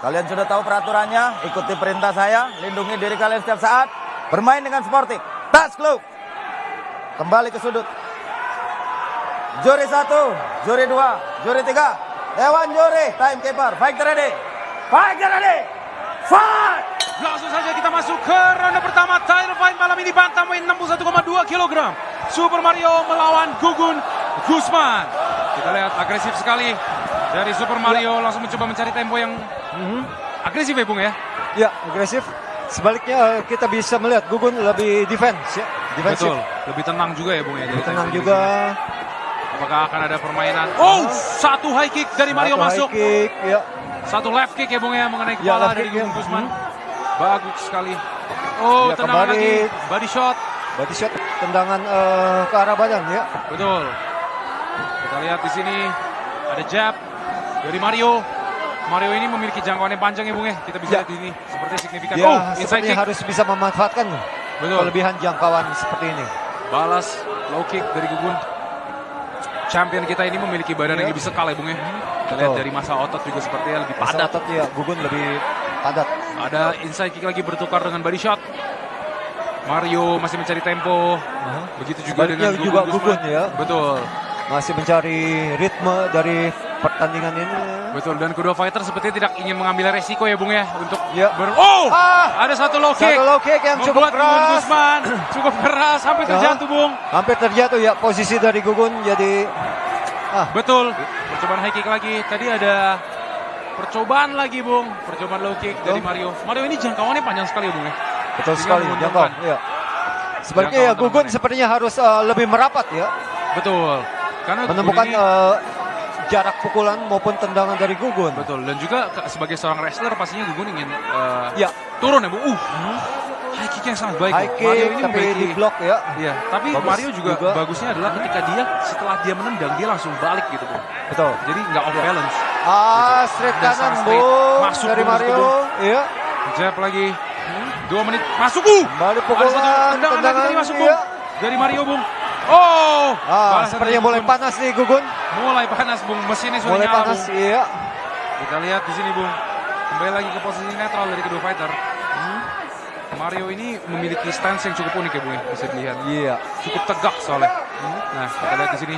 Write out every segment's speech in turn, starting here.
Kalian sudah tahu peraturannya, ikuti perintah saya, lindungi diri kalian setiap saat, bermain dengan sportif. Tas klub. Kembali ke sudut. Juri 1, juri 2, juri 3. Dewan juri, timekeeper, fighter ready. Fighter ready. Fight! Langsung saja kita masuk ke ronde pertama title fight malam ini, bantamweight 61,2 kg. Super Mario melawan Gugun Gusman. Kita lihat agresif sekali dari Super Mario, langsung mencoba mencari tempo yang agresif ya Bung ya? Ya, agresif. Sebaliknya kita bisa melihat Gugun lebih defense ya. Defensif. Betul, lebih tenang juga ya Bung ya. Lebih tenang juga. Apakah akan ada permainan? Oh, satu high kick dari Mario masuk. High kick, ya. Satu left kick ya Bung ya, mengenai kepala dari Gugun Gusman. Bagus sekali. Oh, Ya, tendangan kembali. lagi. Body shot. Body shot, tendangan ke arah badan ya. Betul. Kita lihat di sini ada jab dari Mario. Mario ini memiliki jangkauan yang panjang ya Bung ya. Kita bisa lihat di sini seperti signifikan. Dia Oh, inside sepertinya kick. harus bisa memanfaatkan kelebihan jangkauan seperti ini. Balas low kick dari Gugun. Champion kita ini memiliki badan yang lebih sekal ya Bung ya. Kita lihat dari masa otot juga sepertinya lebih Masa padat. otot ya, Gugun lebih padat. Ada inside kick lagi bertukar dengan body shot. Mario masih mencari tempo. Begitu juga Sebaliknya dengan juga Gugun Gugun Gusman. ya. Betul. Masih mencari ritme dari pertandingan ini. Betul, dan kedua fighter sepertinya tidak ingin mengambil resiko ya Bung ya untuk Ya. Oh! Ah! Ada satu low kick. Satu low kick yang cukup Membuat Gugun keras. Gusman cukup keras sampai terjatuh Bung. Hampir terjatuh ya posisi dari Gugun, jadi Betul. Percobaan high kick lagi. Tadi ada percobaan lagi Bung. Percobaan low kick dari Mario. Mario ini jangkauannya panjang sekali ya Bung ya. betul Sehingga sekali menguntungkan. jangkau. Ya. Sebaliknya ya Jangkauan Gugun teman-teman. sepertinya harus lebih merapat ya, Betul. Karena menemukan Gugun ini, jarak pukulan maupun tendangan dari Gugun. betul, dan juga sebagai seorang wrestler pastinya Gugun ingin Ya, turun ya Bung. High kick yang sangat baik. high Bung. kick Mario ini tapi memiliki di blok ya. Iya, tapi Bagus Mario juga, juga. bagusnya adalah ketika dia setelah dia menendang dia langsung balik gitu Bung. Betul. Jadi nggak off balance. Straight Dasar kanan straight. Bung Masuk dari Bung, Mario. Bung. Iya. Jab lagi. 2 menit masuk. Kembali Ada pukulan, satu tendangan lagi tadi masuk Bung. iya. Dari Mario Bung. Oh, balasan Sepertinya dari mulai Gugun. panas nih Gugun. Mulai panas Bung. Mesinnya sudah Mulai nyala panas, Bung. iya. Kita lihat di sini Bung. Kembali lagi ke posisi netral dari kedua fighter. Mario ini memiliki stance yang cukup unik ya Bung ya, bisa dilihat. Iya. Cukup tegak soalnya. Nah, kita lihat di sini.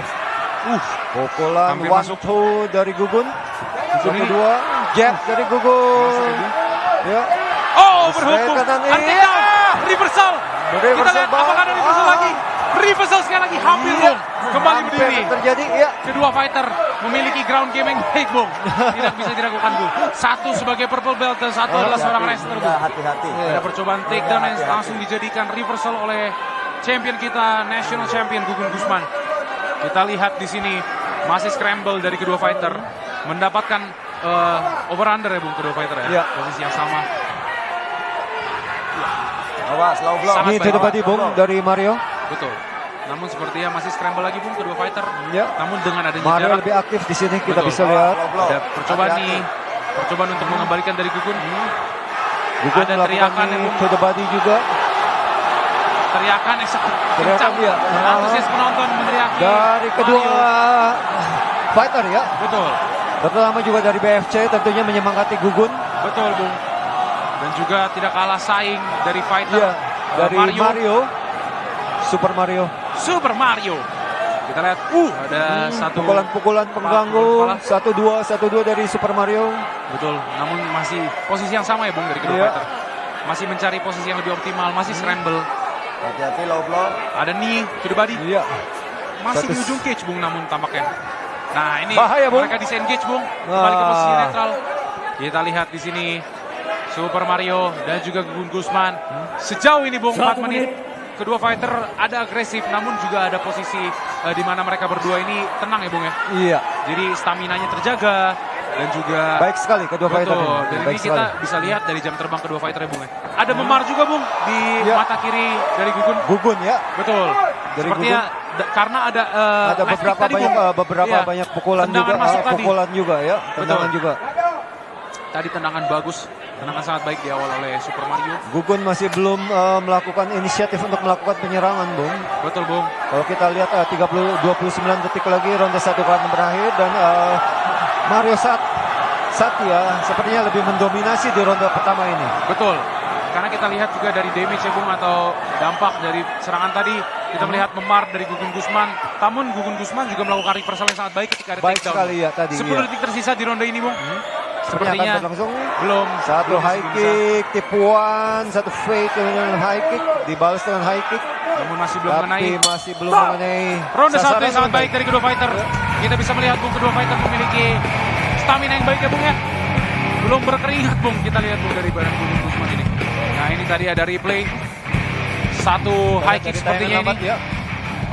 Pukulan Hampir 1-2 dari Gugun. Gugun ini Kedua, jab dari masuk ya, Gugun. Bung. Ya. Oh, Straight berhukum. kanan, iya. Artinya reversal. Kita Reversal lihat apakah ada reversal lagi. Reversal sekali lagi, hampir Iya. Bung. Kembali Hampir berdiri. terjadi, iya. Kedua fighter memiliki ground game yang baik Bung. Tidak bisa diragukan Bung. Satu sebagai purple belt dan satu adalah seorang wrestler Bung. Hati-hati. Ada percobaan takedown yang langsung dijadikan reversal oleh champion kita, national champion Gugun Gusman. Kita lihat di sini masih scramble dari kedua fighter, mendapatkan over under ya Bung, kedua fighter ya. Iya. Posisi yang sama. Awas, low block. Sangat Ini baik. sudah body Bung dari Mario. Betul. Namun sepertinya masih scramble lagi Bung kedua fighter. Ya. Namun dengan adanya Mario jarak, lebih aktif di sini, kita Betul. bisa lihat. Low block. ada percobaan Hati-hati. nih, percobaan untuk mengembalikan dari Gugun. Gugun Ada melakukan teriakan ini yang to the body juga. Teriakan yang sangat Teriakan, kencang. iya. Antusias penonton meneriaki Dari kedua Mario. fighter ya. Betul, Terutama juga dari BFC tentunya menyemangati Gugun. betul Bung. Dan juga tidak kalah saing dari fighter Iya. Dari Mario. Super Mario. Super Mario. Kita lihat, ada satu Pukulan-pukulan pengganggu. kepala. 1-2 dari Super Mario. Betul, namun masih posisi yang sama ya Bung dari kedua Iya. fighter. Masih mencari posisi yang lebih optimal, masih scramble. Hati-hati, low block. Ada knee to the body. Iya. Masih di Satu- ujung cage Bung namun tampaknya. Nah ini Bahaya, Bung. mereka disengage Bung. Kembali ke posisi netral. Kita lihat di sini Super Mario dan juga Gugun Gusman. Sejauh ini Bung 4 menit. Kedua fighter ada agresif namun juga ada posisi di mana mereka berdua ini tenang ya Bung ya. Iya. Jadi stamina-nya terjaga dan juga Baik sekali kedua fighter betul. ini. Dan Baik ini kita sekali. bisa lihat dari jam terbang kedua fighter ya Bung ya. Ada memar juga Bung di Iya. mata kiri dari Gugun. Gugun ya. Betul. Dari Sepertinya karena ada Ada left kick beberapa tadi, banyak Bung. beberapa Iya. banyak pukulan Tendangan juga, masuk tadi. pukulan juga ya, tendangan Betul. juga. Tadi tendangan bagus, tendangan sangat baik di awal oleh Super Mario. Gugun masih belum melakukan inisiatif untuk melakukan penyerangan, Bung. Betul Bung. Kalau kita lihat 29 detik lagi ronde 1 akan berakhir dan Mario Satya sepertinya lebih mendominasi di ronde pertama ini. Betul. Karena kita lihat juga dari damage ya Bung, atau dampak dari serangan tadi, kita melihat memar dari Gugun Gusman. Namun Gugun Gusman juga melakukan reversal yang sangat baik ketika ada Baik takedown. sekali ya tadi. 10 detik tersisa di ronde ini Bung. Sepertinya Sepertinya akan berlangsung. belum. Satu belum high bisa. kick, tipuan, satu fake dengan high kick, dibalas dengan high kick. Namun masih belum mengenai. Tapi masih belum mengenai Ronde 1 sasaran yang sangat dengan baik dari kedua fighter. Kita bisa melihat Bung, kedua fighter memiliki stamina yang baik ya Bung ya. Belum berkeringat Bung, kita lihat Bung dari badan Gugun Gusman ini. Nah ini tadi ada replay. Satu high kick Dari sepertinya tayangan ini. lambat, ya.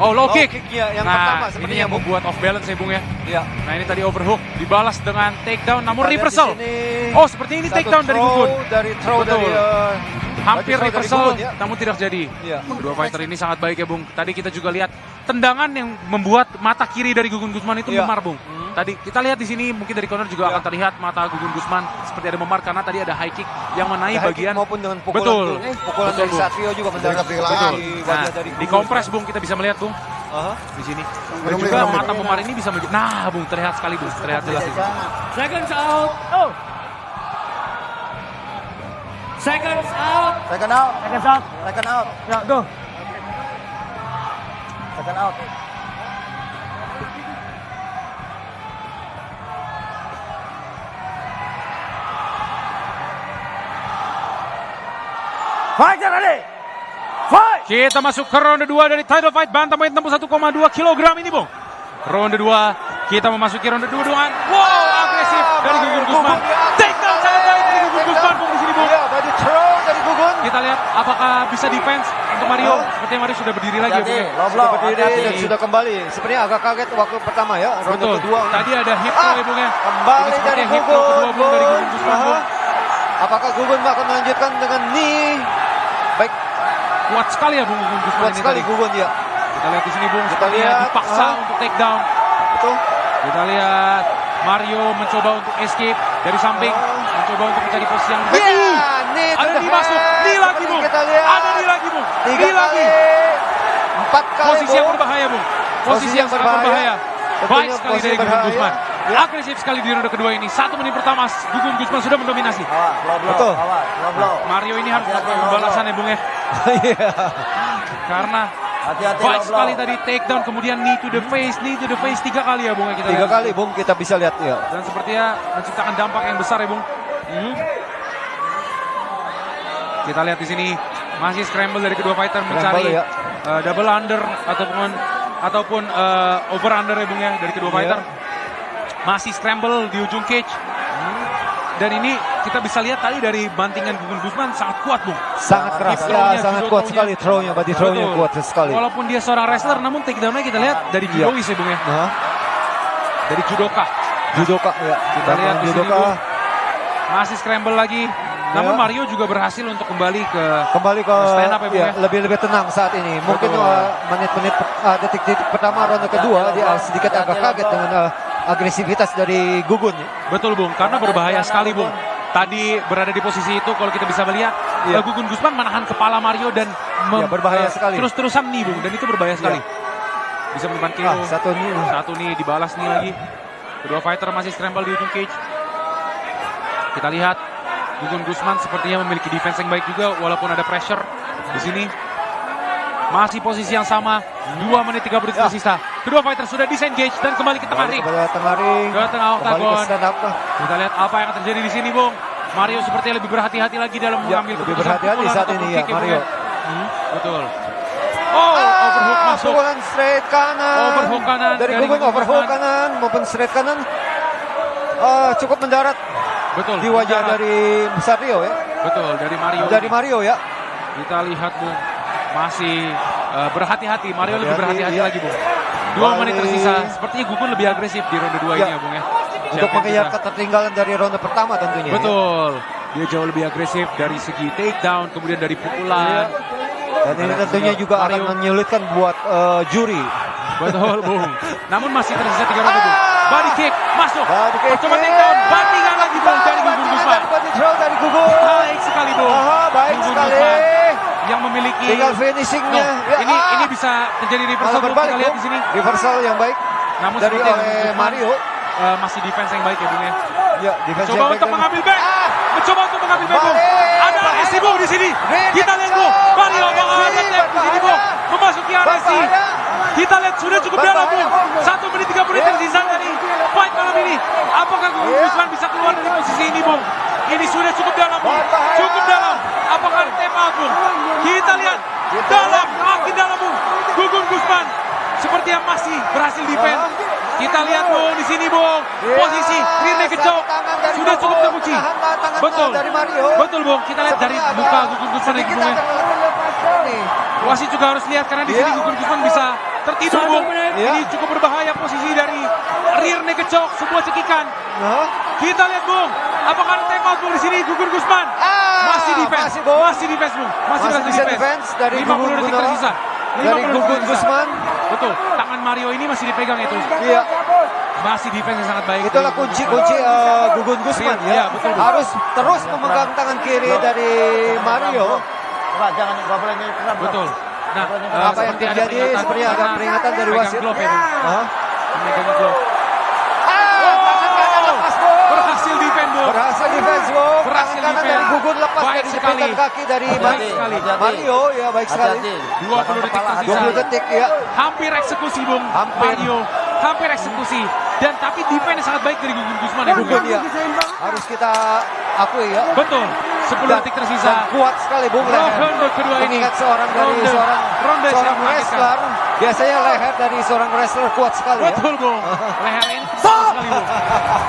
Oh low Low kick. kick-nya yang Nah pertama ini sepertinya, yang Bung. membuat off balance ya Bung ya. Ya. Nah ini tadi overhook dibalas dengan takedown namun Kita lihat reversal. di sini. Oh seperti ini Satu takedown dari throw Gugun. Throw Betul. dari Hampir throw dari reversal Gugun, ya. namun tidak jadi. Iya. Kedua fighter ini sangat baik ya Bung. Tadi kita juga lihat tendangan yang membuat mata kiri dari Gugun Gusman itu Iya. memar Bung. Tadi kita lihat di sini mungkin dari corner juga Iya. akan terlihat mata Gugun Gusman seperti ada memar karena tadi ada high kick yang menaik High kick bagian. maupun dengan pukulan Betul. pukulan Betul, dari Bung. Satrio juga mendarat Betul. di Betul. wajah Nah, dari Gugun. dikompres Bung, kita bisa melihat Bung Aha. di sini. Dan Belum juga lihat. mata memar ini bisa nah Bung terlihat sekali Bung, terlihat jelas ini. Seconds out. Oh. Seconds out. Second out. Seconds out. Second out. Ya, go. Second out. Fighter ready. Fight. Kita masuk ke ronde 2 dari title fight bantamweight 61,2 kg ini Bung. Ronde 2 kita memasuki ronde 2 dengan wow agresif dari Gugun Gusman. Takedown sangat baik dari Gugun Gusman Bung di sini Bung. Ya, tadi throw dari Gugun. Kita lihat apakah bisa defense untuk Mario. Sepertinya Mario sudah berdiri lagi ya Bung. Jadi, ya. low Sudah blow. berdiri Hati-hati. dan sudah kembali. Sepertinya agak kaget waktu pertama ya, ronde Betul. kedua. Tadi ada hip throw ya Bung ya. Kembali Ini dari sepertinya hip Gugun. throw kedua Bung dari Gugun Gusman Aha. Bung. Apakah Gugun akan melanjutkan dengan knee? Baik, Kuat sekali ya Bung Gugun Gusman kuat ini sekali tadi. Gugun ya. Kita lihat di sini Bung. Kita Sepertinya lihat, dipaksa untuk takedown. Betul. Kita lihat Mario mencoba untuk escape dari samping, mencoba untuk mencari posisi yang baik. Knee to Ada the di masuk, head. di lagi Seperti Bung. Kita lihat. Ada di lagi Bung. Tiga Di lagi. kali. 4 kali. Posisi yang Bung. berbahaya Bung. Posisi yang sangat berbahaya. Baik sekali dari Gugun Gusman. Agresif sekali di ronde kedua ini. 1 menit pertama Gugun Gusman sudah mendominasi. Awas, low blow. Betul. Awas, low blow. Mario ini harus Hati-hati, melakukan low pembalasan ya Bung ya. Iya. Karena Hati-hati, baik low blow. sekali tadi takedown kemudian knee to the face 3 kali ya Bung ya kita 3 lihat. kali Bung kita bisa lihat ya. Dan sepertinya menciptakan dampak yang besar ya Bung. Kita lihat di sini masih scramble dari kedua fighter mencari ya. double under ataupun over under ya Bung ya dari kedua Iya. fighter. Masih scramble di ujung cage. Dan ini kita bisa lihat tadi dari bantingan Gugun Gusman sangat kuat Bung. Sangat keras Hip ya, throw-nya, sangat judo kuat throw-nya. sekali throw-nya, body throw-nya Betul. kuat sekali. Walaupun dia seorang wrestler namun takedown-nya kita lihat dari Iya. judois ya Bung ya. Nah, Dari judoka. judoka ya. Kita lihat di sini judoka Bung. Masih scramble lagi. Namun Ya. Mario juga berhasil untuk kembali ke kembali ke stand up ya, Bung, ya, ya. lebih tenang saat ini. Mungkin Betul. menit-menit detik-detik pertama ronde kedua dia sedikit agak kaget dengan agresivitas dari Gugun. Betul Bung, karena berbahaya sekali Bung. Tadi berada di posisi itu kalau kita bisa melihat Iya. Gugun Gusman menahan kepala Mario dan Iya, berbahaya sekali. terus-terusan nih Bung, dan itu berbahaya sekali. Bisa menyimpan KO. Satu nih. Satu nih dibalas nih lagi. Kedua fighter masih scramble di ujung cage. Kita lihat Gugun Gusman sepertinya memiliki defense yang baik juga walaupun ada pressure di sini. Masih posisi yang sama, 2 menit 30 detik tersisa. Kedua fighter sudah disengage dan kembali ke tengah ring. Kepada tengah ring. Ke tengah Kembali ke oktagon. stand up. Kita lihat apa yang akan terjadi di sini, Bung. Mario sepertinya lebih berhati-hati lagi dalam Ya, mengambil lebih keputusan berhati-hati pukulan saat ataupun ini ya, kick, Bung, Mario. Betul. Oh, overhook masuk. Pukulan straight kanan. Overhook kanan Dari dari Gugun, Gugun overhook Gusman. kanan maupun straight kanan. Cukup mendarat Betul. di wajah mendarat. dari Satrio ya. Betul, dari Mario. Dari Mario ya. Kita lihat, Bung. Masih berhati-hati. Mario lebih Berhati-hati, berhati-hati iya. lagi, Bung. 2 menit Balik. tersisa. Sepertinya Gugun lebih agresif di ronde 2 ini Ya. ya, Bung ya. Untuk Champion mengejar kita. ketertinggalan dari ronde pertama tentunya. ya. Betul. Dia jauh lebih agresif dari segi takedown, kemudian dari pukulan. Dan ini tentunya juga akan Mario. menyulitkan buat juri. Betul, Bung. Namun masih tersisa 3 ronde, Bung. Body kick masuk. Body kick. Percobaan takedown, bandingan lagi Bung dari Gugun Gusman. Body throw dari Gugun. Baik sekali, Bung. Baik Gugun sekali. Gusman yang memiliki Tinggal finishingnya. No, ini bisa terjadi reversal, Malah Bung. berbalik, Kita lihat Bung. di sini. Reversal yang baik Namun dari seperti oleh Gusman, Mario. masih defense yang baik ya, Bung ya. Ya, defense Coba yang untuk baik. mengambil back. Mencoba untuk mengambil back, Bung. Balik. Ada Aresi, Bung, di sini. Kita lihat, Bung. Mario apakah ada tap di sini, Bung. Memasuki Aresi. Kita lihat sudah cukup dalam, Bung. 1 menit 30 detik tersisa dari fight malam ini. Apakah Gugun Guzman bisa keluar dari posisi ini, Bung? Ini sudah cukup dalam, Bung. Cukup dalam. Apakah ada tap out, Bung? Kita lihat. Dalam, makin dalam, Bung. Gugun Guzman seperti yang masih berhasil defend. Kita lihat, Bung, di sini, Bung. Posisi rear naked choke sudah cukup terkunci. Betul. Betul, Bung. Kita lihat dari muka Gugun Guzman lagi, Bung. Wasit juga harus lihat karena di sini Gugun Guzman bisa tertidur, Bung. Ini cukup berbahaya posisi dari rear naked choke, sebuah cekikan. Kita lihat, Bung. Apakah ada tap out, Bung, di sini Gugun Guzman? Masih defense, masih defense, Bung. Masih bisa defense dari 50 detik tersisa. Dari Gugun Guzman. Betul. Tangan Mario ini masih dipegang itu. Iya. Masih defense yang sangat baik. Itulah kunci Gugun Guzman Iya, ya. betul. Harus terus memegang tangan kiri dari Mario. Pak, jangan nggak boleh nyerang. Betul. Nah, Apa yang terjadi sepertinya ada peringatan dari wasit. Glove, ya, Bung. Hah? Memegang glove. Berhasil defend, Bung. Berhasil defense, Bung. Berhasil Tangan kanan defense. dari Gugun lepas Baik dari sekali. jepitan kaki dari Baik sekali. Mario. Ya, baik sekali. 20 detik tersisa. 20 detik ya. Hampir eksekusi, Bung. Hampir. Mario hampir eksekusi. Dan tapi defense sangat baik dari Gugun Guzman ya, Bung. Gugun ya. Harus kita akui ya. Betul. 10 detik tersisa. Dan kuat sekali Bung leher. Ronde kedua ini. Mengingat seorang Ronde seorang siap wrestler. Biasanya leher dari seorang wrestler kuat sekali ya. Betul, Bung. Leher ini besar sekali, Bung.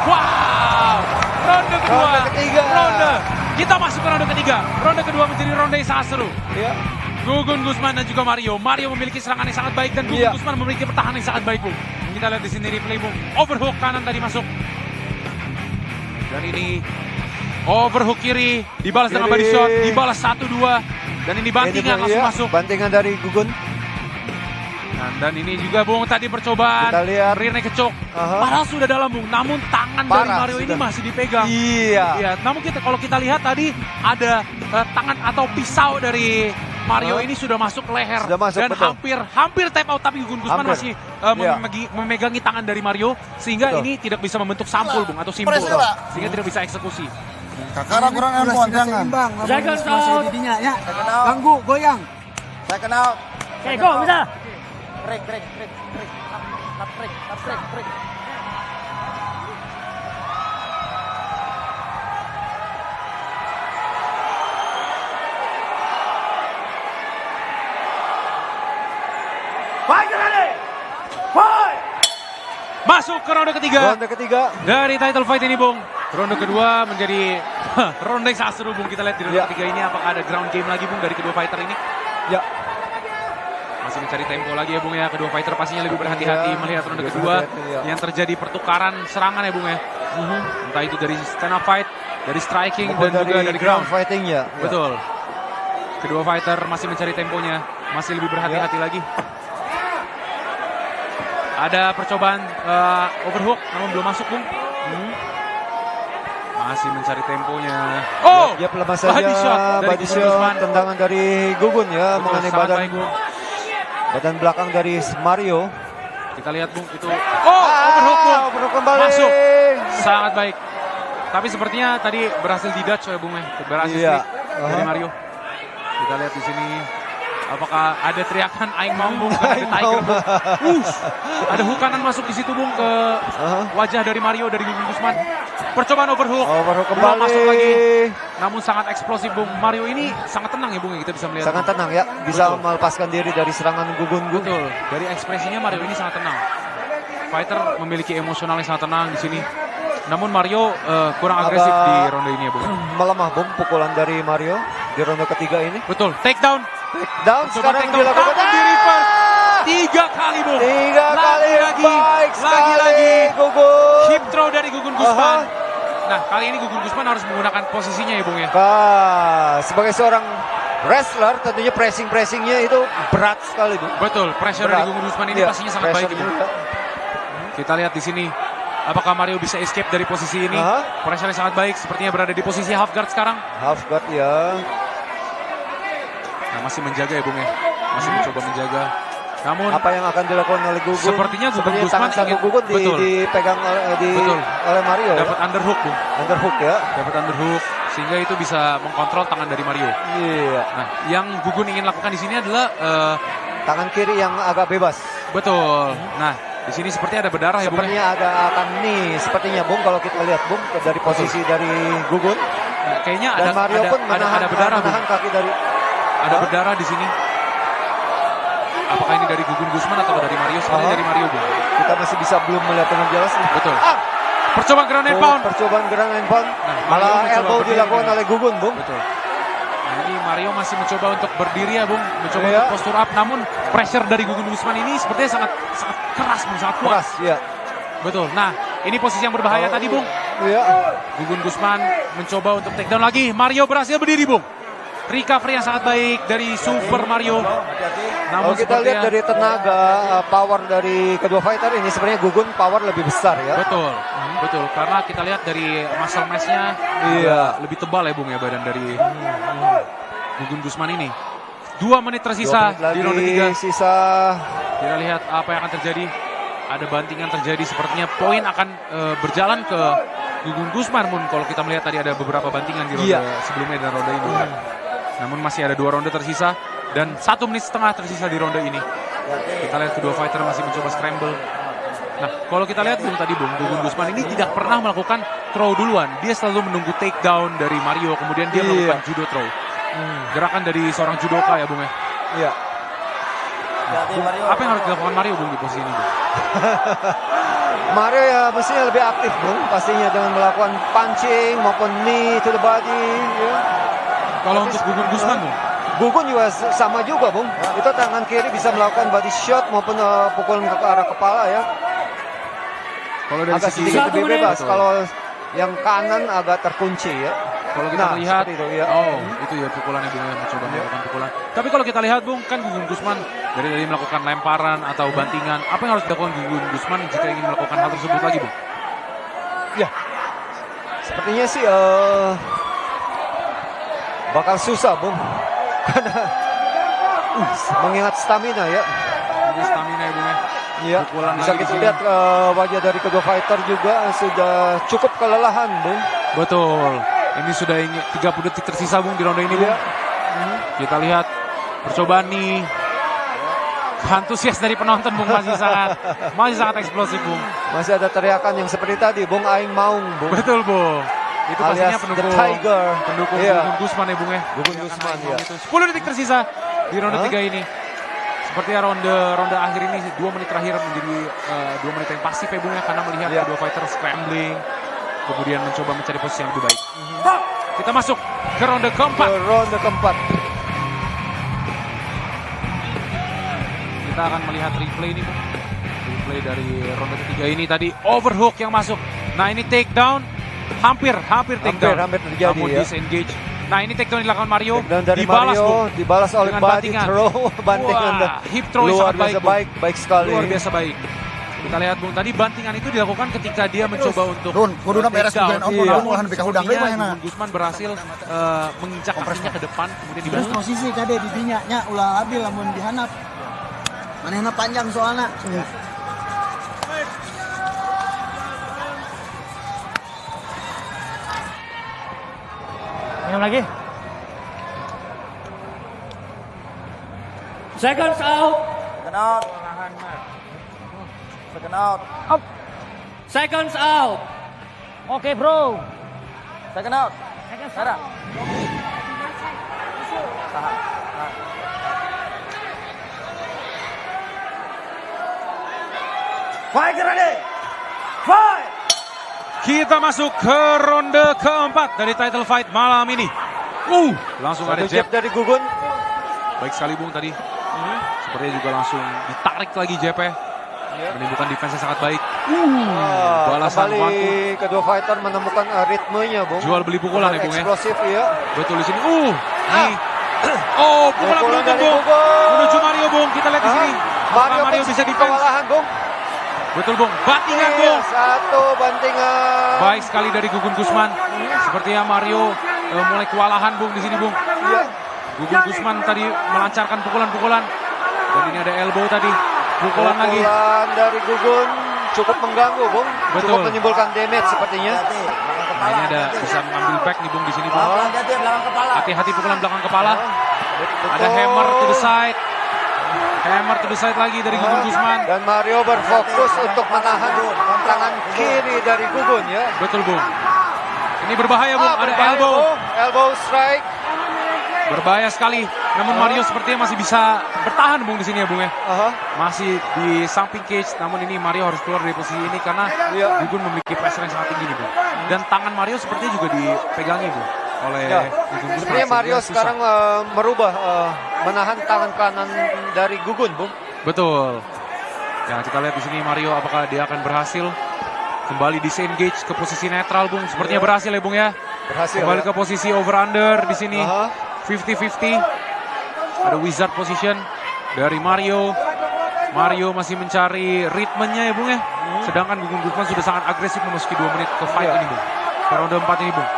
Wow. Ronde kedua. Ronde ketiga. Ronde. Kita masuk ke ronde ketiga. Ronde kedua menjadi ronde yang sangat seru. Ya. Gugun Guzman dan juga Mario. Mario memiliki serangan yang sangat baik dan Gugun Iya. Guzman memiliki pertahanan yang sangat baik, Bung. Kita lihat di sini replay, Bung. Overhook kanan tadi masuk. Dan ini overhook kiri dibalas dengan body shot, dibalas 1-2 dan ini bantingan Ini, langsung iya, masuk. Bantingan dari Gugun. Dan ini juga, Bung, tadi percobaan Kita lihat. rear naked choke. Aha. Padahal sudah dalam, Bung. Namun tangan dari Parah, Mario ini sudah. masih dipegang. Iya. Iya, namun kalau kita lihat tadi ada tangan atau pisau dari Mario ini sudah masuk leher. Sudah masuk, dan betul. hampir tap out, tapi Gugun Guzman Hampir. masih Iya. memegangi tangan dari Mario sehingga Betul. ini tidak bisa membentuk sampul, Bung, atau simpul. Sehingga tidak bisa eksekusi. Karena kurang ilmuwan jangan. Seconds out. Ya. Second out. Ganggu, goyang. Second out. Okay, go, bisa. Break. Up break. Masuk ke ronde ketiga Ronde ketiga. dari title fight ini, Bung. Ronde kedua menjadi ronde yang sangat seru, Bung. Kita lihat di ronde Ya. ketiga ini apakah ada ground game lagi, Bung, dari kedua fighter ini. Ya. Masih mencari tempo lagi ya, Bung, ya. Kedua fighter pastinya lebih berhati-hati Ya, melihat ronde lebih kedua berhati-hati, ya. yang terjadi pertukaran serangan ya, Bung, ya. Entah itu dari stand up fight, dari striking, Maupun dan juga dari ground. fighting ya. Betul. Kedua fighter masih mencari temponya, masih lebih berhati-hati Ya. lagi. Ada percobaan overhook, namun belum masuk, Bung. Masih mencari temponya. Oh, Ya, lemah saja. body shot dari Body Gugun shot, Guzman. tendangan dari Gugun ya. Betul, Mengenai sangat badan baik, Bung. badan belakang dari Mario. Kita lihat, Bung, itu. Oh, overhook, Bung. Overhook kembali. Masuk. Sangat baik. Tapi sepertinya tadi berhasil di dodge ya, Bung, ya. Berhasil Iya. slip dari Mario. Kita lihat di sini. Apakah ada teriakan aing mau, Bung, karena ada Tiger, Bung. Ada hook kanan masuk di situ, Bung, ke wajah dari Mario dari Gugun Guzman. Percobaan overhook. Overhook Belum kembali. masuk lagi. Namun sangat eksplosif, Bung. Mario ini sangat tenang ya, Bung, ya, kita bisa melihat. Sangat tenang ya. Bisa Betul. melepaskan diri dari serangan Gugun. Betul. Dari ekspresinya Mario ini sangat tenang. Fighter memiliki emosional yang sangat tenang di sini. Namun Mario kurang agresif di ronde ini ya, Bung. Melemah, Bung, pukulan dari Mario di ronde ketiga ini. Betul. Takedown. Down Coba sekarang takedown. dilakukan. Tangan di reverse. 3 kali, Bung. 3 kali Lagi-lagi. baik sekali. Lagi-lagi. Gugun. Hip throw dari Gugun Guzman. Nah, kali ini Gugun Guzman harus menggunakan posisinya ya, Bung, ya. Sebagai seorang wrestler tentunya pressingnya itu berat sekali, Bung. Betul. Pressure dari Gugun Guzman ini Iya, pastinya sangat baik, ya, Bung. pressure-nya. Kita lihat di sini. Apakah Mario bisa escape dari posisi ini? Pressure sangat baik. Sepertinya berada di posisi half guard sekarang. Half guard ya. Nah, masih menjaga ya, Bung, ya. Masih mencoba menjaga. Namun apa yang akan dilakukan oleh Gugun? sepertinya Gugun Guzman tangan satu ingin- Gugun betul. dipegang Betul. oleh Mario. dapat Ya? underhook, Bung. Underhook ya. Dapat underhook sehingga itu bisa mengkontrol tangan dari Mario. Iya. Nah, yang Gugun ingin lakukan di sini adalah Tangan kiri yang agak bebas. betul. Nah, di sini seperti ada berdarah ya, Bung. Sepertinya agak akan nih, sepertinya Bung kalau kita lihat Bung dari posisi dari Gugun Nah, kayaknya dan Mario pun ada berdarah, Bung. menahan kaki dari Ada berdarah di sini. Apakah ini dari Gugun Guzman atau dari Mario? Sebenarnya dari Mario, Bung. kita masih bisa belum melihat dengan jelas nih. Betul. Percobaan ground and pound. Percobaan ground and pound. Mario Malah mencoba elbow berdiri dilakukan dengan- oleh Gugun, Bung. Betul. Nah, ini Mario masih mencoba untuk berdiri ya, Bung. Mencoba Iya. untuk postur up. Namun pressure dari Gugun Guzman ini sepertinya sangat keras, Bung. Sangat kuat. Keras, ya. Betul. Nah, ini posisi yang berbahaya tadi, Bung. Iya. Gugun Guzman mencoba untuk take down lagi. Mario berhasil berdiri, Bung. Recovery yang sangat baik dari Super Mario. Kalau kita lihat dari tenaga power dari kedua fighter ini sebenarnya Gugun power lebih besar ya. Betul, betul. Karena kita lihat dari muscle mass-nya Iya. lebih tebal ya, Bung, ya, badan dari Gugun Guzman ini. 2 menit tersisa 2 menit di ronde 3. sisa. Kita lihat apa yang akan terjadi. Ada bantingan terjadi, sepertinya poin akan berjalan ke Gugun Guzman. Kalau kita melihat tadi ada beberapa bantingan di ronde sebelumnya dan ronde ini. Namun masih ada 2 ronde tersisa dan 1 menit setengah tersisa di ronde ini. Kita lihat kedua fighter masih mencoba scramble. Nah, kalau kita lihat Bung tadi, Bung, Gugun Guzman ini tidak pernah melakukan throw duluan. Dia selalu menunggu take down dari Mario, kemudian dia melakukan judo throw. Gerakan dari seorang judoka ya, Bung, ya. Iya. Apa yang harus dilakukan Mario, Bung, di posisi ini, Bung? Mario ya mestinya lebih aktif, Bung, pastinya dengan melakukan punching maupun knee to the body ya. Kalau untuk Gugun Guzman, Bung? Gugun juga sama juga, Bung. Itu tangan kiri bisa melakukan body shot maupun pukulan ke arah kepala ya. Kalau dari Agak segi sedikit lebih Betul. bebas. Kalau yang kanan agak terkunci ya. Kalau kita lihat, seperti itu, ya. itu ya pukulannya, Bung, ya, mencoba melakukan pukulan. Tapi kalau kita lihat, Bung, kan Gugun Guzman dari melakukan lemparan atau bantingan, apa yang harus dilakukan Gugun Guzman jika ingin melakukan hal tersebut lagi, Bung? Ya. Sepertinya sih bakal susah, Bung. Karena mengingat stamina ya. Jadi stamina ya, Bung, ya. Iya. Pukulan Bisa lagi di kita sini. lihat wajah dari kedua fighter juga sudah cukup kelelahan, Bung. Betul. Ini sudah 30 detik tersisa, Bung, di ronde ini, Bung. Iya. Kita lihat percobaan nih. Antusias dari penonton, Bung, masih sangat eksplosif, Bung. Masih ada teriakan yang seperti tadi, Bung, aing maung, Bung. Betul, Bung. Itu pastinya Alias pendukung The Tiger. Iya. Gugun Guzman ya, Bung, ya. Gugun Guzman, ya. 10 detik tersisa di ronde 3 ini. Sepertinya ronde akhir ini 2 menit terakhir menjadi 2 menit yang pasif ya, Bung, ya, karena melihat Iya. kedua fighter scrambling, kemudian mencoba mencari posisi yang lebih baik. Kita masuk ke ronde keempat. Ke ronde keempat. Kita akan melihat replay ini, Bung. Replay dari ronde ketiga ini tadi overhook yang masuk. Nah, ini takedown hampir takedown. Hampir terjadi, Namun ya. disengage. Nah, ini takedown dilakukan Mario. Dan dari Dibalas, Mario Bung. dibalas oleh Dengan body bantingan. throw, bantingan Wah, hip throw yang luar sangat baik, biasa Bung. baik sekali. Luar biasa baik. Kita lihat, Bung, tadi bantingan itu dilakukan ketika dia mencoba untuk Run, kuduna beres takedown. kuduan ompong, Iya. namun ulah beka hudang deui mah Gugun Guzman berhasil menginjak kakinya ke depan, kemudian Terus dibantu. posisi kade di dinya nya ulah labil lamun dihanap. Manehna panjang soalna. Minum lagi. Seconds out. Second out. Second out. Seconds out. Oke, bro. Second out. Sarah. Fight, get ready. Fight. Kita masuk ke ronde keempat dari title fight malam ini. Langsung ada Satu jab jab. dari Gugun. Baik sekali, Bung, tadi. Sepertinya juga langsung ditarik lagi jabnya. Menimbulkan defense yang sangat baik. Balasan Kembali waktu. kedua fighter menemukan ritmenya, Bung. Jual beli pukulan ya, Bung, ya. Eksplosif ya. Betul di sini. Ini. Pukulan Pukulan beruntun, dari Bung. Gugun. Menuju Mario, Bung. Kita lihat di sini. Apakah Mario pun bisa sedikit defense? kewalahan, Bung. Betul, Bung. Bantingan, Iya, Bung. satu bantingan. Baik sekali dari Gugun Guzman. Sepertinya Mario mulai kewalahan, Bung, di sini, Bung. Iya. Gugun Guzman tadi melancarkan pukulan-pukulan. Dan ini ada elbow tadi. Pukulan lagi. Pukulan dari Gugun cukup mengganggu, Bung. Betul. Cukup menimbulkan damage sepertinya. Hati-hati, belakang Nah, kepala. ini ada hati-hati. bisa mengambil back nih Bung di sini Bung. Hati-hati, belakang kepala. Hati-hati pukulan belakang kepala. Betul. Ada hammer to the side. Hammer to the side lagi dari Gugun Gusman. Dan Mario berfokus untuk menahan tangan kiri dari Gugun ya. Betul Bung. Ini berbahaya Bung. Ada berbahaya, elbow. Bung. Elbow strike. Berbahaya sekali. Namun Mario sepertinya masih bisa bertahan Bung di sini ya Bung ya. Masih di samping cage. Namun ini Mario harus keluar dari posisi ini karena Iya. Gugun memiliki pressure yang sangat tinggi nih Bung. Dan tangan Mario sepertinya juga dipegangi Bung oleh Ya. Gugun Gusman. Sebenarnya Mario Sehingga susah. sekarang merubah menahan tangan kanan dari Gugun, Bung. Betul. Ya kita lihat di sini Mario apakah dia akan berhasil kembali disengage ke posisi netral Bung. Sepertinya berhasil ya Bung ya. Berhasil. Kembali ya. ke posisi over under di sini. Aha. 50-50. Ada wizard position dari Mario. Mario masih mencari ritmenya ya Bung ya. Sedangkan Gugun Gusman sudah sangat agresif memasuki 2 menit ke fight ini Bung. Ke ronde 4 ini Bung.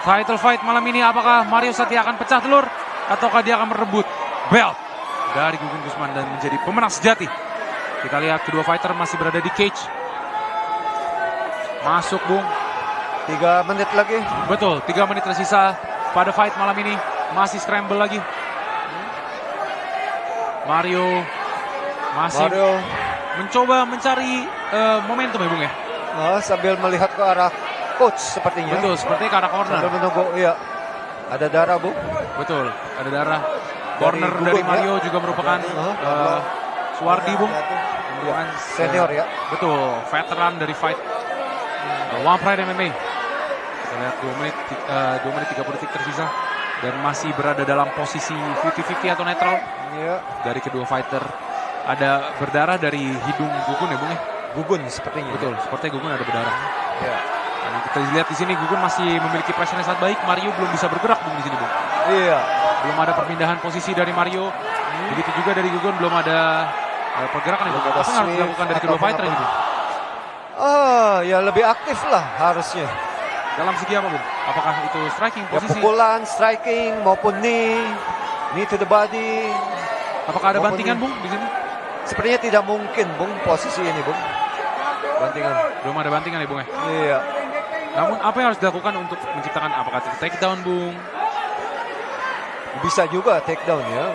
Title fight malam ini apakah Mario Satya akan pecah telur ataukah dia akan merebut belt dari Gugun Gusman dan menjadi pemenang sejati. Kita lihat kedua fighter masih berada di cage. Masuk Bung. 3 menit lagi. Betul, 3 menit tersisa pada fight malam ini. Masih scramble lagi. Mario masih mencoba mencari momentum ya Bung ya. Sambil melihat ke arah coach sepertinya. Betul, sepertinya ke arah corner. Sambil menunggu, iya. Ada darah, Bung. Betul, ada darah. Corner Gugun, dari ya. Mario juga merupakan Suwardi Bung. Merupakan, Senior ya. Betul, veteran dari fight One Pride MMA. Kita lihat 2 menit 30 detik tersisa. Dan masih berada dalam posisi 50-50 atau netral. Iya. Dari kedua fighter. Ada berdarah dari hidung Gugun ya Bung ya? Gugun sepertinya. Betul, sepertinya Gugun ada berdarah. Iya. Dan kita lihat di sini Gugun masih memiliki pressure yang sangat baik. Mario belum bisa bergerak Bung di sini Bung. Iya. Belum ada perpindahan posisi dari Mario. Begitu juga dari Gugun belum ada pergerakan ya Bung. Apa yang harus dilakukan dari kedua fighter ini Bung? Ya lebih aktif lah harusnya. Dalam segi apa Bung? Apakah itu striking Ya, posisi? pukulan, striking maupun knee to the body. Apakah ada maupun bantingan knee. Bung di sini? Sepertinya tidak mungkin, Bung, posisi ini, Bung. Bantingan. Belum ada bantingan ya Bung ya? Iya. Namun apa yang harus dilakukan untuk menciptakan apakah takedown Bung? Bisa juga take down ya.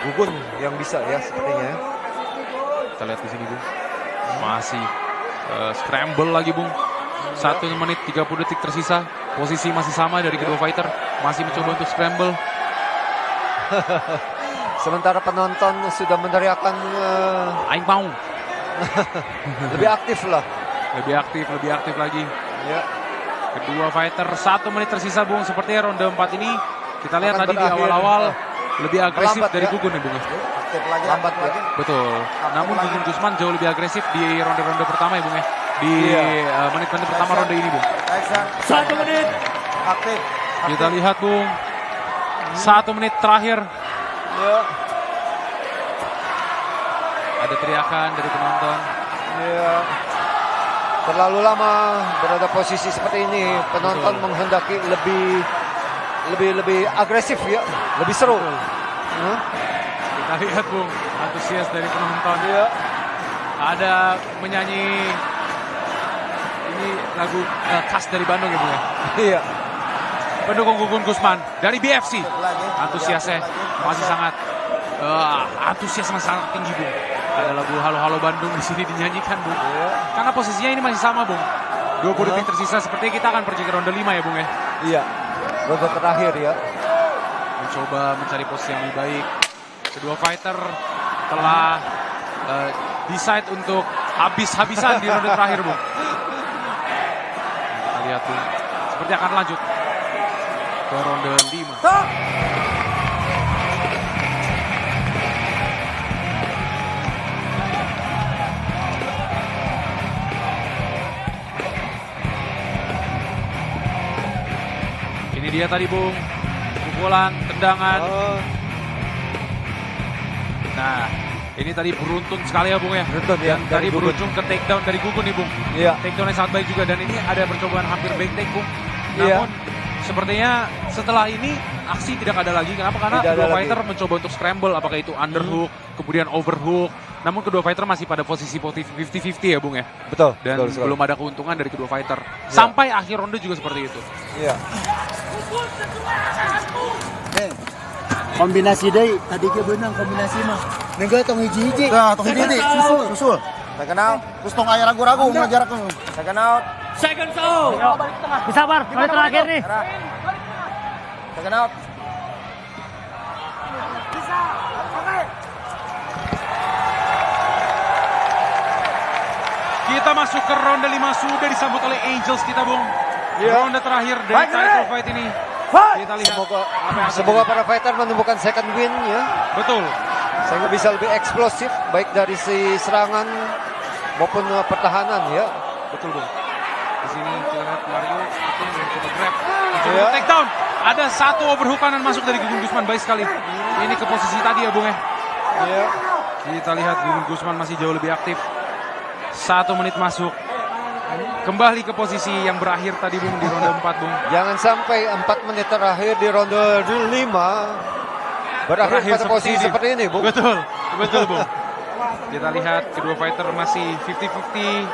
Gugun yang bisa ya sepertinya. Kita lihat di sini Bung. Masih scramble lagi Bung. 1 menit 30 detik tersisa. Posisi masih sama dari kedua fighter. Masih mencoba untuk scramble. Sementara penonton sudah meneriakan Aing mau. lebih aktif lah. Lebih aktif lagi. Ya. Kedua fighter 1 menit tersisa Bung. Sepertinya ronde 4 ini kita lihat Akan tadi di berakhir. awal-awal lebih agresif Melambat, dari ya. Gugun ya Bung. Aktif lagi, Lambat, aktif lagi. Betul. Namun Gugun Gusman jauh lebih agresif di ronde-ronde pertama ya Bung ya. Di menit-menit pertama ronde ini Bung. Action. 1 menit. Aktif. Kita lihat Bung. 1 menit terakhir. Ya. Ada teriakan dari penonton. Ya. Terlalu lama berada posisi seperti ini, penonton Betul. menghendaki lebih agresif ya, lebih seru. Kita lihat Bung, antusias dari penonton. Ya. Ada menyanyi ini lagu khas dari Bandung ya Bung ya. Iya. Pendukung Gugun Gusman dari BFC. Lagi. Antusiasnya masih sangat antusias sangat tinggi Bung. Ada lagu Halo Halo Bandung di sini dinyanyikan Bung. Iya. Karena posisinya ini masih sama Bung. 20 detik tersisa sepertinya kita akan pergi ke ronde 5 ya Bung ya. Iya. Ronde terakhir ya. Mencoba mencari posisi yang lebih baik. Kedua fighter telah decide untuk habis-habisan di ronde terakhir Bung. Kita lihat Bung. Seperti akan lanjut ke ronde 5. Stop. Ini dia tadi Bung. Pukulan, tendangan. Nah, ini tadi beruntun sekali ya Bung ya. Beruntun ya, Dan dari tadi Gugun. berujung ke takedown dari Gugun nih Bung. Iya. Takedownnya sangat baik juga dan ini ada percobaan hampir back take Bung. Iya. Namun sepertinya setelah ini aksi tidak ada lagi. Kenapa? Karena Tidak ada kedua lagi. fighter mencoba untuk scramble, apakah itu underhook, kemudian overhook. Namun kedua fighter masih pada posisi 50-50 ya Bung ya. Betul. Dan betul sekali. belum ada keuntungan dari kedua fighter. Sampai akhir ronde juga seperti itu. Iya. Kombinasi deh, tadi ke benang kombinasi mah. Nenggal tong hiji-hiji. Nah, tong hiji susul. Second out. Terus tong aya ragu-ragu ngajar aku. Second out. Seconds out. Sabar, menit terakhir nih. Second out. Kita masuk ke ronde 5, sudah disambut oleh Angels kita Bung. Iya. Ronde terakhir dari title fight ini. Kita lihat Semoga, apa yang akan semoga terjadi. para fighter menemukan second win ya. Betul. Sehingga bisa lebih eksplosif baik dari si serangan maupun pertahanan ya. Betul Bung. Di sini kita lihat Mario itu mencoba grab, mencoba Iya. take down. Ada satu overhook kanan masuk dari Gugun Gusman, baik sekali. Ini ke posisi tadi ya Bung ya. Iya. Kita lihat Gugun Gusman masih jauh lebih aktif. 1 menit masuk. Kembali ke posisi yang berakhir tadi Bung di ronde 4 Bung. Jangan sampai 4 menit terakhir di ronde 5 berakhir pada posisi seperti ini, Bu. Betul, betul Bung. Kita lihat kedua fighter masih 50-50,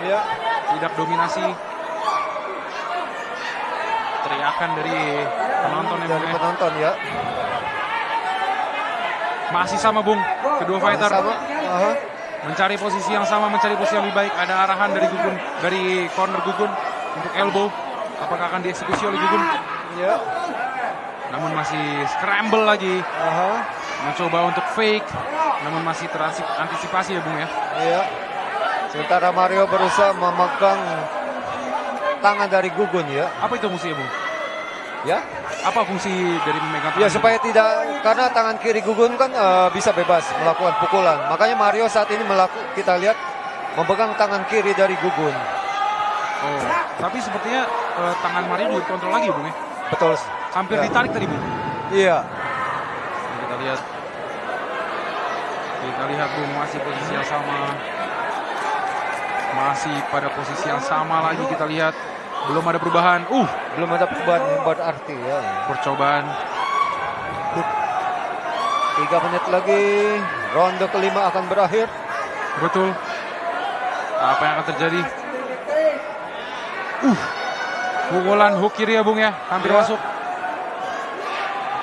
Iya. tidak dominasi. Teriakan dari penonton ya Bung Dari ya. penonton ya. Masih sama Bung, kedua fighter Sama. Aha. mencari posisi yang sama, mencari posisi yang lebih baik. Ada arahan dari Gugun, dari corner Gugun untuk elbow. Apakah akan dieksekusi oleh Gugun? Ya. Namun masih scramble lagi, Aha. mencoba untuk fake. Namun masih terantisipasi ya Bung ya. Iya. Sementara Mario berusaha memegang tangan dari Gugun ya. Apa itu fungsinya Bung? Ya. Apa fungsi dari memegang Ya tangan? supaya tidak, karena tangan kiri Gugun kan bisa bebas melakukan pukulan. Makanya Mario saat ini kita lihat memegang tangan kiri dari Gugun. Oh, tapi sepertinya tangan Mario juga kontrol lagi Bung ya. Betul. Hampir Ya. ditarik tadi Bung. Iya. Kita lihat. Kita lihat Bung, masih posisi yang sama. Masih pada posisi yang sama lagi kita lihat. Belum ada perubahan. Belum ada perubahan yang berarti ya. Percobaan. 3 menit lagi, ronde kelima akan berakhir. Betul. Apa yang akan terjadi? Pukulan hook kiri ya Bung ya. Hampir Ya. masuk.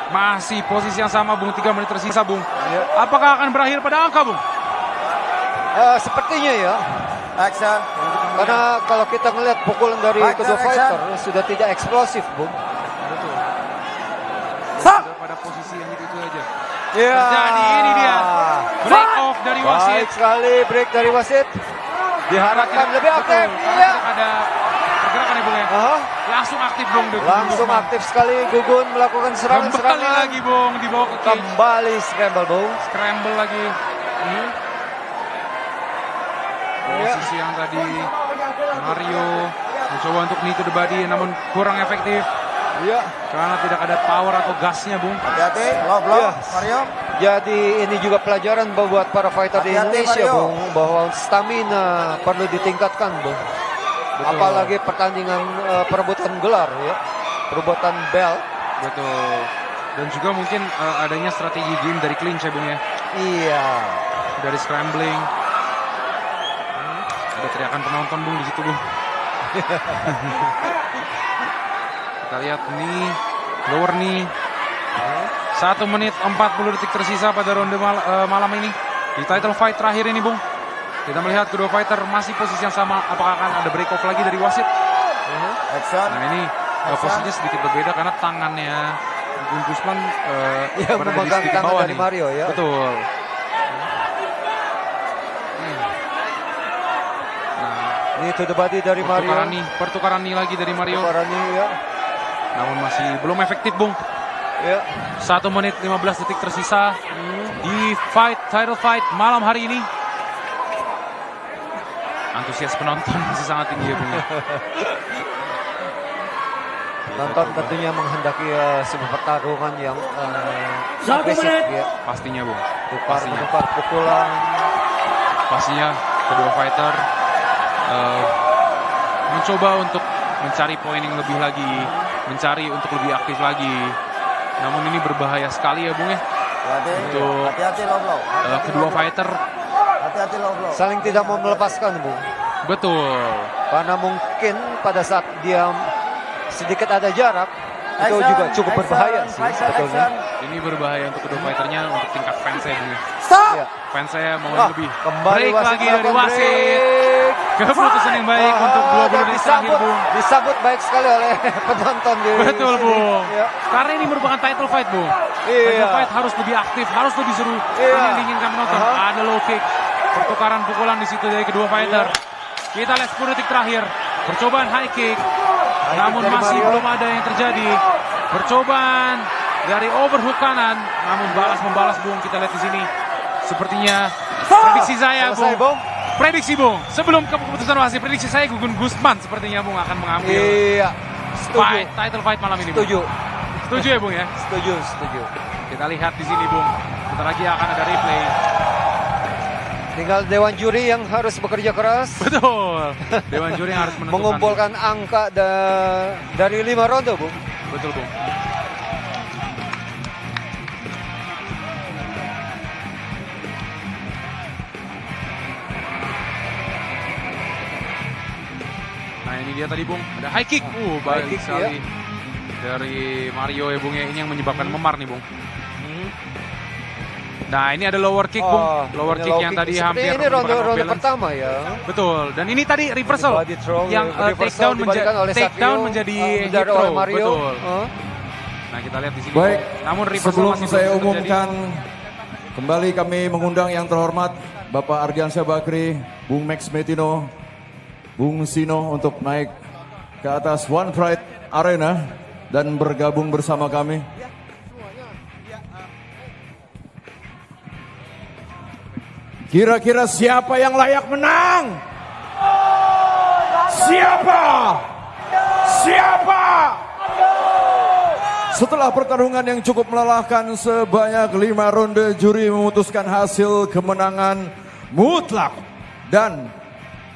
Masih posisi yang sama Bung. 3 menit tersisa Bung. Ya. Apakah akan berakhir pada angka Bung? Sepertinya ya. Action. Karena kalau kita melihat pukulan dari Fighter, kedua action. fighter sudah tidak eksplosif, Bung. Betul. Stop. Sudah pada posisi yang itu aja. Ya. Terjadi, ini dia. Break off dari wasit. Baik sekali break dari wasit. Diharapkan lebih aktif. Betul, Iya. karena ada pergerakan ya Bung ya. Aha. Langsung aktif Bung. Langsung aktif sekali Gugun melakukan Kembali serangan-serangan. lagi Bung, dibawa ke cage. Kembali scramble, Bung. Scramble lagi. Posisi yang tadi Mario mencoba untuk knee to the body namun kurang efektif Iya. karena tidak ada power atau gasnya Bung. Hati-hati. Low blow. Iya. Mario. Jadi ini juga pelajaran buat para fighter di Hati-hati, Indonesia, Mario. Bung, bahwa stamina perlu ditingkatkan, Bung. Betul. Apalagi pertandingan perebutan gelar ya, perebutan belt. Betul. Dan juga mungkin adanya strategi game dari clinch ya Bung ya. Iya. Dari scrambling. Ada teriakan penonton Bung di situ Bung. Kita lihat nih, lower nih. 1 menit 40 detik tersisa pada ronde malam ini. Di title fight terakhir ini Bung. Kita melihat kedua fighter masih posisi yang sama. Apakah akan ada break off lagi dari wasit? Action. Nah ini posisinya sedikit berbeda karena tangannya Gugun Gusman Yang berada di memegang sedikit tangan bawah dari nih. Mario ya. Betul. Ini to the body dari Mario. Pertukaran nih lagi dari Mario. Pertukaran ini ya. Namun masih belum efektif Bung. Ya. 1 menit 15 detik tersisa di title fight malam hari ini. Antusias penonton masih sangat tinggi ya Bung. Nonton tentunya menghendaki sebuah pertarungan yang 1 agresif menit. ya. Pastinya Bung. Tukar menukar pukulan. Pastinya kedua fighter mencoba untuk mencari poin yang lebih lagi, mencari untuk lebih aktif lagi. Namun ini berbahaya sekali ya Bung ya. Untuk Hati-hati low blow. kedua fighter. Hati-hati low blow. Saling tidak mau melepaskan, Bung. Betul. Karena mungkin pada saat dia sedikit ada jarak, itu juga cukup berbahaya sih sebetulnya. Ini berbahaya untuk kedua fighternya, untuk tingkat fans saya Bung. Stop! Ya. Fans saya mau Wah, lebih. kembali Break lagi dari melakukan wasit. break. Keputusan yang baik untuk 20 menit terakhir Bung. Disambut baik sekali oleh penonton di Betul sini. Bung. Ya. Karena ini merupakan title fight Bung. Iya. Title fight harus lebih aktif, harus lebih seru. Iya. Ini yang diinginkan penonton. Ada low kick, pertukaran pukulan di situ dari kedua fighter. Kita lihat 10 detik terakhir. Percobaan high kick. Namun dari masih Mario. belum ada yang terjadi. Percobaan dari overhook kanan. Namun membalas Bung. Kita lihat di sini. Sepertinya prediksi saya Selesai, Bung. Bung. Prediksi Bung. Sebelum keputusan wasit, prediksi saya Gugun Gusman sepertinya Bung akan mengambil Iya. Setuju. title fight malam ini Bung. Setuju. Setuju ya Bung ya? Setuju. Setuju. Kita lihat di sini Bung. Sebentar lagi akan ada replay. Tinggal Dewan Juri yang harus bekerja keras. Betul. Dewan juri yang harus menentukan. Mengumpulkan angka dari 5 ronde, Bung. Betul Bung. Nah ini dia tadi Bung, ada high kick. Baik kick, sekali dari Mario ya Bung ya. Ini yang menyebabkan memar nih Bung. Nah ini ada lower kick Bung. Lower ini kick low yang kick. tadi Sepertinya hampir ini merupakan ronde balance. pertama ya. Betul. Dan ini tadi reversal Body throw, yang reversal dibalikan oleh takedown Savio, menjadi hip dari throw. oleh Mario. Betul. Nah kita lihat di sini. Baik, Namun reversal sebelum masih saya belum terjadi. umumkan, kembali kami mengundang yang terhormat Bapak Ardiansyah Bakri, Bung Max Metino, Bung Sino untuk naik ke atas One Pride Arena dan bergabung bersama kami. Kira-kira siapa yang layak menang? Siapa? Siapa? Setelah pertarungan yang cukup melelahkan sebanyak 5 ronde, juri memutuskan hasil kemenangan mutlak dan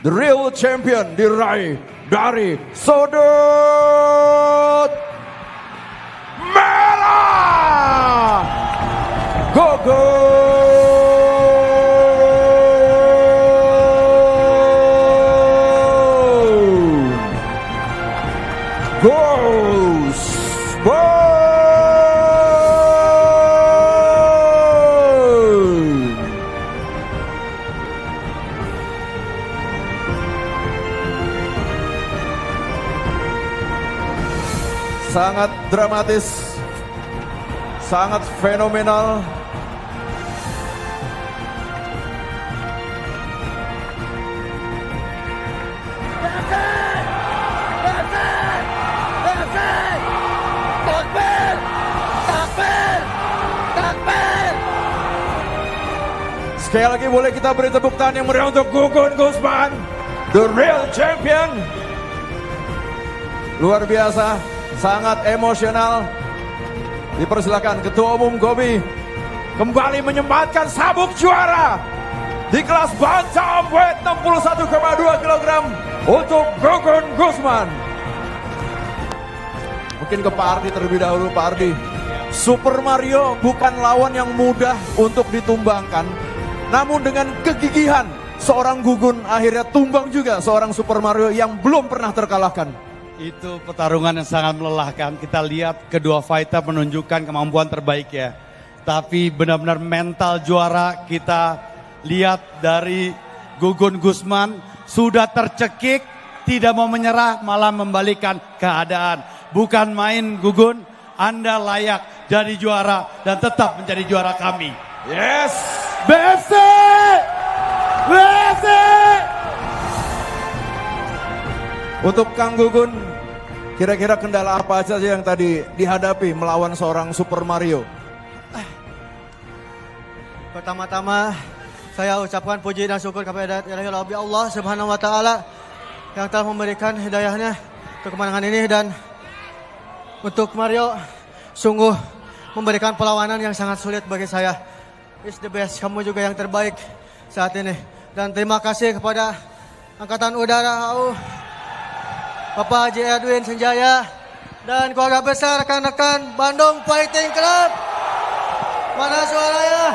the real champion diraih dari sudut merah. Sangat dramatis, sangat fenomenal. Sekali lagi boleh kita beri tepuk tangan yang meriah untuk Gugun Gusman, the real champion. Luar biasa, sangat emosional. Dipersilakan Ketua Umum Gobi kembali menyempatkan sabuk juara di kelas bantamweight 61,2 kg untuk Gugun Gusman. Mungkin ke Pak Ardi terlebih dahulu. Pak Ardi, Super Mario bukan lawan yang mudah untuk ditumbangkan. Namun dengan kegigihan seorang Gugun akhirnya tumbang juga seorang Super Mario yang belum pernah terkalahkan. Itu pertarungan yang sangat melelahkan. Kita lihat kedua fighter menunjukkan kemampuan terbaik ya. Tapi benar-benar mental juara kita lihat dari Gugun Gusman. Sudah tercekik, tidak mau menyerah, malah membalikan keadaan. Bukan main Gugun, Anda layak jadi juara dan tetap menjadi juara kami. Yes! BFC! BFC! Untuk Kang Gugun, kira-kira kendala apa saja yang tadi dihadapi melawan seorang Super Mario? Pertama-tama saya ucapkan puji dan syukur kepada Ilahi Allah Subhanahu wa taala yang telah memberikan hidayahnya untuk kemenangan ini, dan untuk Mario sungguh memberikan perlawanan yang sangat sulit bagi saya. It's the best, kamu juga yang terbaik saat ini. Dan terima kasih kepada Angkatan Udara AU Bapak Haji Edwin Senjaya, dan keluarga besar rekan-rekan Bandung Fighting Club. Mana suaranya?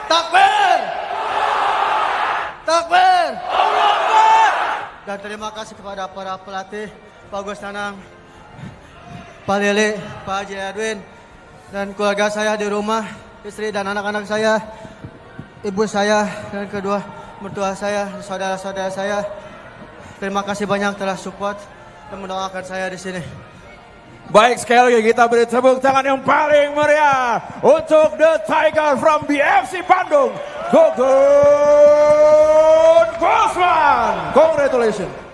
Takbir! Takbir! Dan terima kasih kepada para pelatih, Pak Gus Nanang, Pak Lele, Pak Haji Edwin, dan keluarga saya di rumah, istri dan anak-anak saya, ibu saya, dan kedua mertua saya, saudara-saudara saya. Terima kasih banyak telah support dan mendoakan saya di sini. Baik, sekali lagi kita beri tepuk tangan yang paling meriah untuk The Tiger from BFC Bandung, Gugun Gusman. Congratulations.